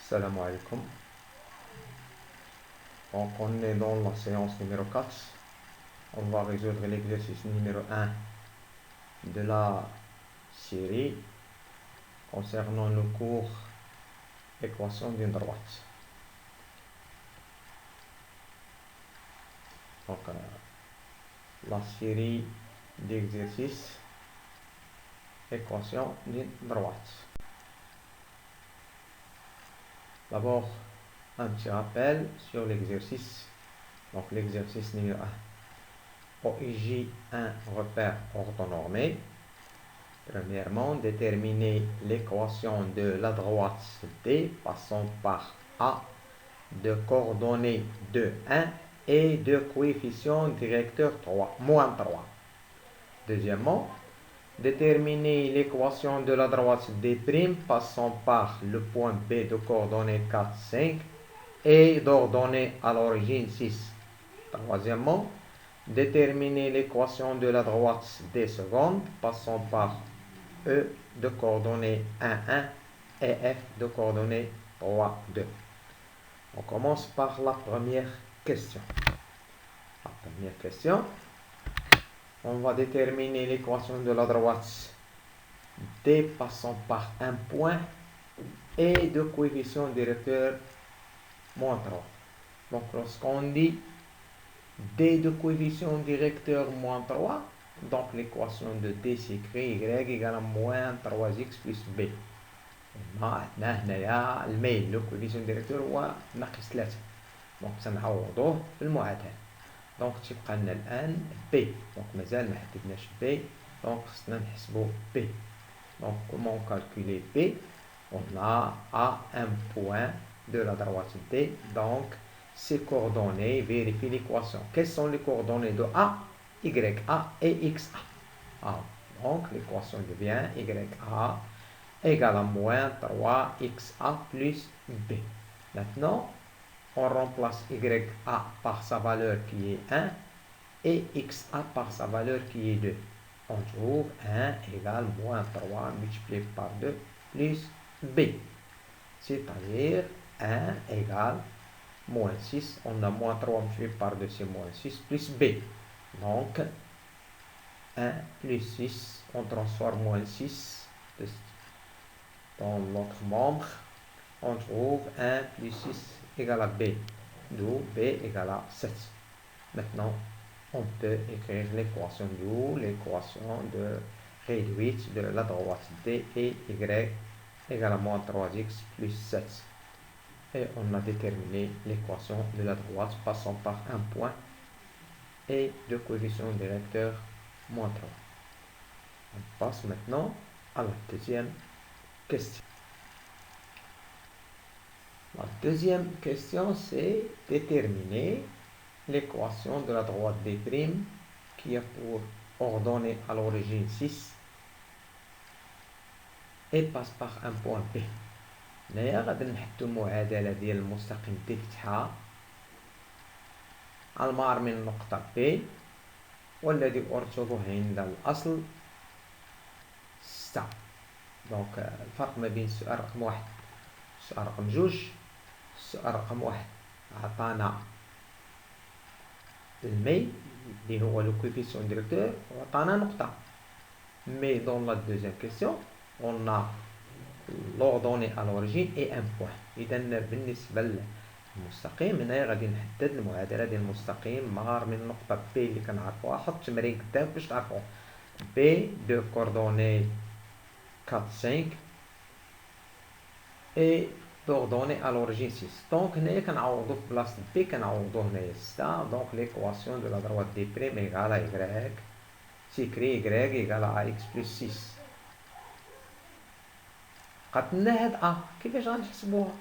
Salam alaikum. Donc on est dans la séance numéro 4. On va résoudre l'exercice numéro 1 de la série concernant le cours équation d'une droite. Donc la série d'exercices équation d'une droite. D'abord, un petit rappel sur l'exercice. Donc l'exercice numéro 1. OIJ un repère orthonormé. Premièrement, déterminer l'équation de la droite D passant par A de coordonnées de 1 et de coefficient directeur 3, moins 3. Deuxièmement, déterminer l'équation de la droite D' passant par le point B de coordonnées 4, 5 et d'ordonnées à l'origine 6. Troisièmement, déterminer l'équation de la droite D seconde passant par E de coordonnées 1, 1 et F de coordonnées 3, 2. On commence par la première question. La première question, on va déterminer l'équation de la droite D passant par un point et de coefficient directeur moins 3. Donc lorsqu'on dit D de coefficient directeur moins 3, donc l'équation de D s'écrit y égale à moins 3x plus b. عندنا هنايا الميل لو كوفيسيون ديريكتور هو ناقص 3، دونك تنعوضوه في المعادله. دونك تيبقى لنا الان بي، دونك مازال ما حددناش بي، دونك خصنا نحسبو بي. دونك كومون كالكولي بي؟ on a A un point de la droite D, donc ces coordonnées vérifient l'équation. Quelles sont les coordonnées de A, YA et XA? Donc l'équation devient YA égale à moins 3XA plus B. Maintenant, on remplace YA par sa valeur qui est 1 et XA par sa valeur qui est 2. On trouve 1 égale moins 3 multiplié par 2 plus B. C'est-à-dire 1 égale moins 6. On a moins 3 multiplié par 2, c'est moins 6 plus B. Donc 1 plus 6, on transforme moins 6 dans l'autre membre. On trouve 1 plus 6 égale à B. D'où B égale à 7. Maintenant, on peut écrire l'équation d'où l'équation de réduite de la droite D et Y égale à moins 3x plus 7. Et on a déterminé l'équation de la droite passant par un point et de coefficient directeur moins 3. On passe maintenant à la deuxième question. La deuxième question, c'est déterminer l'équation de la droite D' qui a pour ordonnée à l'origine 6 et passe par un point B. هنايا غادي نحدو المعادلة ديال المستقيم دي فتحة المار من النقطة B والذي أرتبه عند الأصل 6. دونك الفرق ما بين السؤال رقم 1 والسؤال رقم 2، السؤال رقم 1 عطانا المي اللي هو لو كوفيسيون ديريكتور وعطانا نقطة. مي دون لا دوزيام كيسيون on a l'ordonnée à l'origine et un point. إذا بالنسبة للمستقيم هنايا غادي نحدد المعادلة ديال المستقيم مار من النقطة B اللي كنعرفوها. حط تمرين قدام باش تعرفوه. B de coordonnées 4, 5 et d'ordonnée à l'origine 6. Donc هنايا كنعوضو في بلاصة B كنعوضو هنايا 6. Donc l'équation de la droite D' égale à Y. s'écrit Y égale à X plus 6. قاتلنا هاد A كيفاش غنحسبوها؟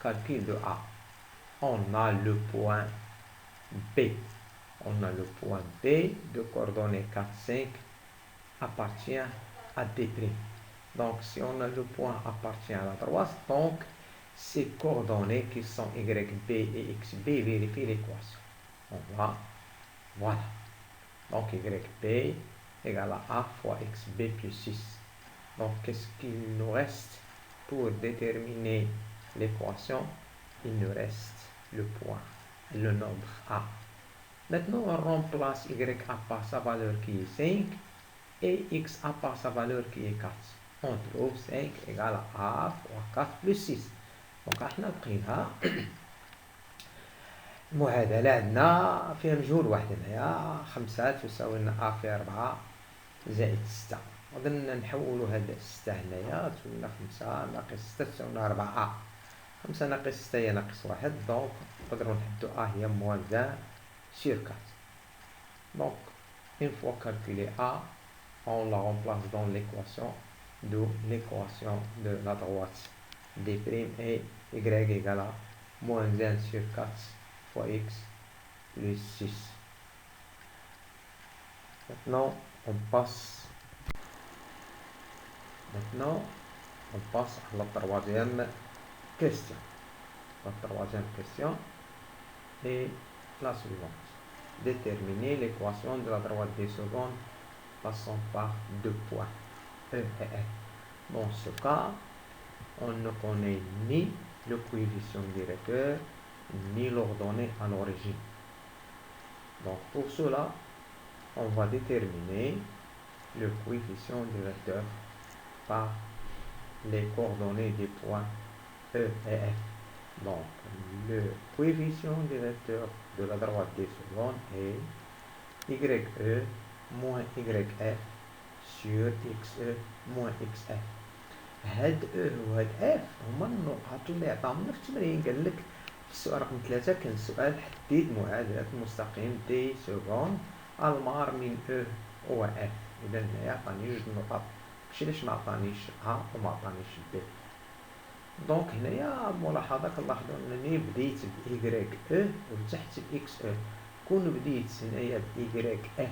calcul de A. On a le point B. On a le point B de coordonnées 4, 5 appartient à D'. Donc si on a le point appartient à la droite, donc ces coordonnées qui sont YB et XB vérifient l'équation. On va, voilà. Donc YB égale à A fois XB plus 6. Donc qu'est-ce qu'il nous reste pour déterminer l'équation, il nous reste le point, le nombre a. Maintenant, on remplace y a par sa valeur qui est 5 et x a par sa valeur qui est 4. On trouve 5 égale à a fois 4 plus 6. Donc, احنا لقينا المعادلة عندنا فيها مجهول واحد هنايا 5 تساوي لنا a في 4 زائد 6. غادي نحولو هاد 6 هنايا تولي لنا 5 ناقص 6 تساوي لنا 4 a. 5 ناقص 6 هي ناقص 1. دونك نقدرو نحدو a هي موان 20 sur 4. Donc, une fois calculé a, on la remplace dans l'équation, d'où l'équation de la droite d' et y égale à moins 1 sur 4 fois x plus 6. Maintenant, on passe à la troisième question. La troisième question est la suivante. Déterminer l'équation de la droite des secondes passant par deux points E et F. Dans ce cas, on ne connaît ni le coefficient directeur ni l'ordonnée à l'origine. Donc pour cela, on va déterminer le coefficient directeur par les coordonnées des points E et F. Donc le coefficient directeur de la droite des secondes est YE moins YF sur XE moins XF. هاد E وهاد F هما النقاط اللي عطاهم في التمرين. قال لك في السؤال رقم 3 كان السؤال حدد معادلة المستقيم دي سكوند المار من E و F. إذا هنايا عطاني جوج نقط، ماشي علاش معطانيش A وما عطانيش B. دونك هنايا ملاحظة كنلاحظو أنني بديت ب YE وتحت ب XE. كون بديت هنايا ب YF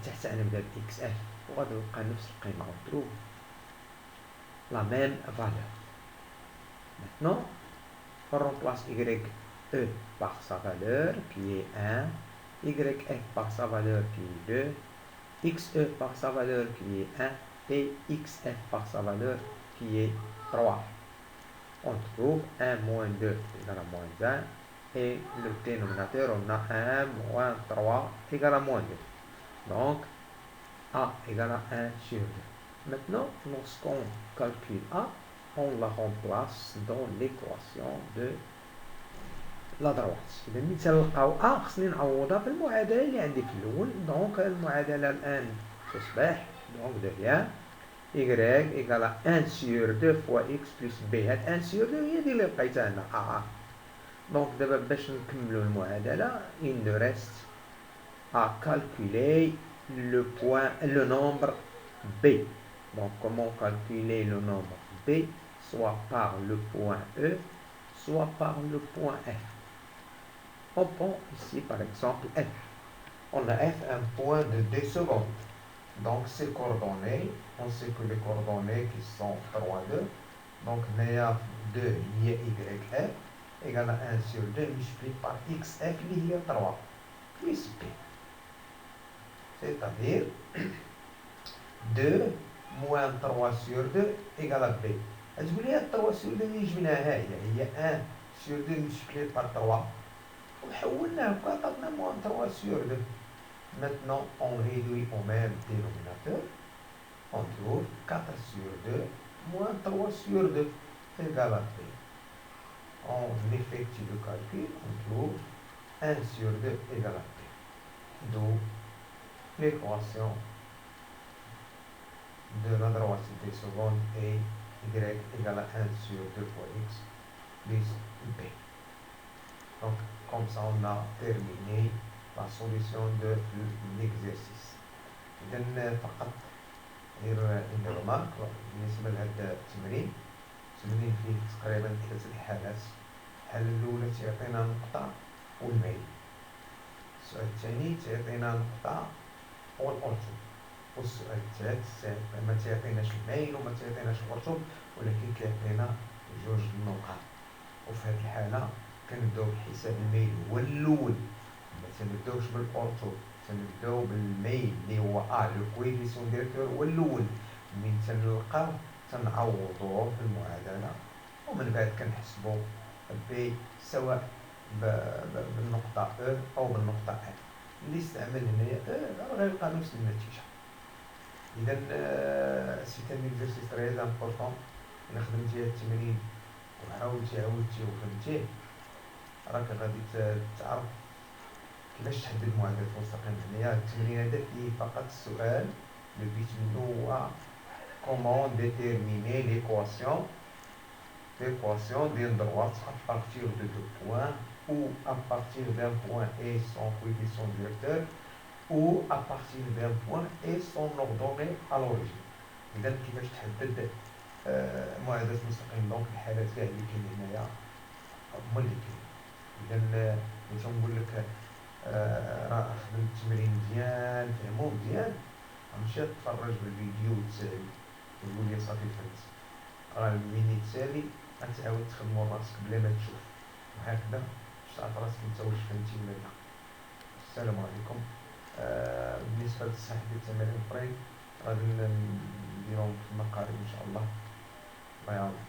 تحت أنا نبدا ب XF وغادي نلقى نفس القيمة غنتروف la même valeur. Maintenant, on remplace YE par sa valeur qui est 1, YF par sa valeur qui est 2, XE par sa valeur qui est 1 et XF par sa valeur qui est 3. On trouve 1 moins 2 égale à moins 1 et le dénominateur on a 1 moins 3 égale à moins 2. Donc, A égale à 1 sur 2. Maintenant, lorsqu'on calcule A, on la remplace dans l'équation de la droite. إذا ملي تلقاو A خصني نعوضها في المعادلة اللي عندي في الأول. دونك المعادلة الآن تصبح donc devient y égale à 1 sur 2 fois x plus b. هاد 1 sur 2 هي دي اللي لقيتها هنا A. دونك دابا باش نكملو المعادلة il nous reste à calculer le nombre b. Donc comment calculer le nombre b, soit par le point E, soit par le point F. On prend ici par exemple F. On a F un point de 2 secondes. Donc ces coordonnées, on sait que les coordonnées qui sont 3, 2. Donc néa 2 lié YF égale à 1 sur 2 multiplié par XF lié à 3 plus B. C'est-à-dire 2 moins 3 sur 2 égale à B. تقول لي 3 sur 2 اللي جبناها هي 1 sur 2 multiplié par 3 وحولناه وعطاتنا moins 3 sur 2. Maintenant on réduit au même dénominateur. On trouve 4 sur 2 moins 3 sur 2 égale à B. On effectue le calcul, on trouve 1 sur 2 égale à B. D'où l'équation de la droite des secondes est y égale à 1 sur 2 fois x plus b. Donc, comme ça, on a terminé la solution de l'exercice. إذن فقط غير une remarque بالنسبة لهذا التمرين. التمرين فيه تقريبا 3 الحالات. الحالة الأولى تعطينا نقطة والميل. السؤال الثاني تعطينا نقطة والأرجل. والسؤال الثالث ما تعطيناش الميل وما تعطيناش الأرجل ولكن كيعطينا جوج النقط. وفي هذه الحالة كنبداو بحساب الميل هو الأول. ما تنبداوش بالأرجل، تنبداو بالميل اللي هو لو كويفيسيون ديريكتور هو الأول. من تنلقاو تنعوضوه في المعادلة ومن بعد كنحسبو بي سواء بالنقطة أو أو بالنقطة أ. اللي استعمل هنايا راه غيلقى نفس النتيجة. إذا سي ان اكزرسيس تري امبورطون. إلا خدمتي هاد التمرين عاودتيه وفهمتيه راك غادي تعرف كيفاش تحدد معادلة المستقيم. هنايا التمرين هذا فيه فقط السؤال اللي بغيت منو هو كومون ديتيرميني l'équation d'une droite à partir de deux points ou à partir d'un point et son coefficient directeur ou à partir d'un point et son ordonnée à l'origine. إذا كيفاش تحدد معادلة المستقيم. دونك الحالات كاع اللي كاين هنايا هما اللي كاين. إذا بغيت نقول لك راه خدم التمرين مزيان فهمو مزيان غنمشي تفرج بالفيديو وتسالي وتقول لي صافي فهمت. راه الميني تسالي غتعاود تخدمو راسك بلا ما تشوف وهكذا باش تعرف راسك نتا واش فهمتي ولا لا. السلام عليكم. بالنسبة للتصحيح ديال التمارين الأخرين غادي نديرهم في المقالب إن شاء الله. الله يعاون.